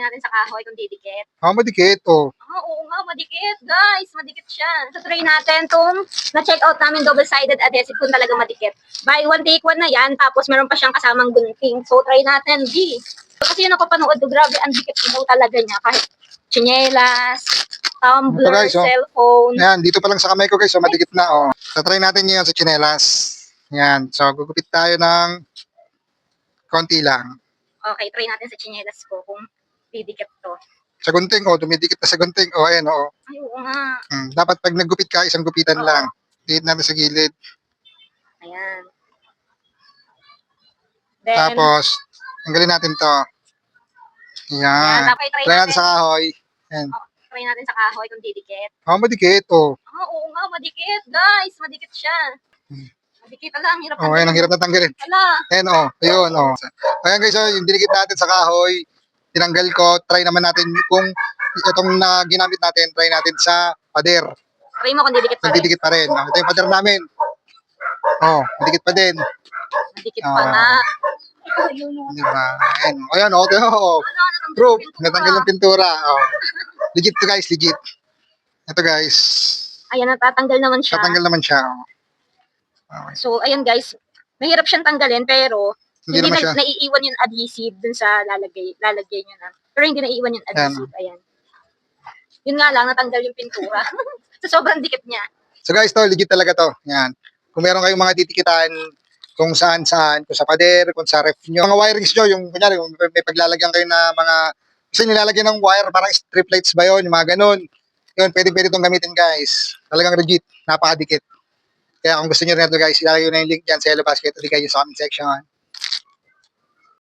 try natin sa kahoy kung didikit. Madikit, oh. Oo nga, madikit. Guys, madikit siya. So, try natin kung na-check out namin double-sided adhesive kung talaga madikit. Buy one, take one na yan. Tapos, meron pa siyang kasamang gunting. So, try natin, G. Kasi yun ako panood, grabe, ang dikit daw talaga niya. Kahit tsinelas, tumbler, Ito, guys, oh. cellphone. Yan, dito pa lang sa kamay ko, guys. So, madikit na, oh. So, try natin yun sa tsinelas. Yan. So, gugupit tayo ng konti lang. Okay, try natin sa tsinelas ko kung didikit to. Sa gunting, oh. Dumidikit na sa gunting. Oh, ayan, oh. Ay, oo nga. Dapat pag naggupit ka, isang gupitan Oo. lang. Dikit natin sa gilid. Ayan. Then, Tapos, tanggalin natin to. Yan. okay, try Try natin natin. sa kahoy. Yan. Try natin sa kahoy kung didikit. Madikit, oh. Oo nga, madikit. Guys, madikit siya. Madikit. Ala, ang hirap. Oh, ayan, ang hirap na tanggalin. Ala. Ayan, oh. Ayun, oh. Ayan, guys, oh, yung dinikit natin sa kahoy, tinanggal ko. Try naman natin kung itong na ginamit natin, try natin sa pader. Try mo kung didikit pa rin. Nagdidikit pa rin. Ito yung pader namin. Oh, didikit pa din. Madikit pa nga. Diba? Ayan, oh, ayan, oh. Oh. Proof, natanggal ng pintura. Oh. Legit to, guys, legit. Ito, guys. Ayan, natatanggal naman siya. Tatanggal naman siya. Oh. Okay. So, ayan guys. Mahirap siyang tanggalin pero Hindi naman siya. naiiwan yung adhesive dun sa lalagay nyo na. Pero hindi naiiwan yung adhesive. Ayan. Yun nga lang, natanggal yung pintura. So, sobrang dikit niya. So guys, to legit talaga to. Yan. Kung meron kayong mga titikitan kung saan-saan, kung sa pader, kung sa ref nyo, mga wirings nyo, yung kunyari, may paglalagyan kayo na mga, kasi nilalagyan ng wire, parang strip lights ba yun, yung mga ganun. Yun, pwede itong gamitin guys. Talagang legit, napakadikit. Kaya kung gusto nyo rin ito guys, ilalagay nyo na yung link dyan sa Hello Basket o di kayo sa comment section.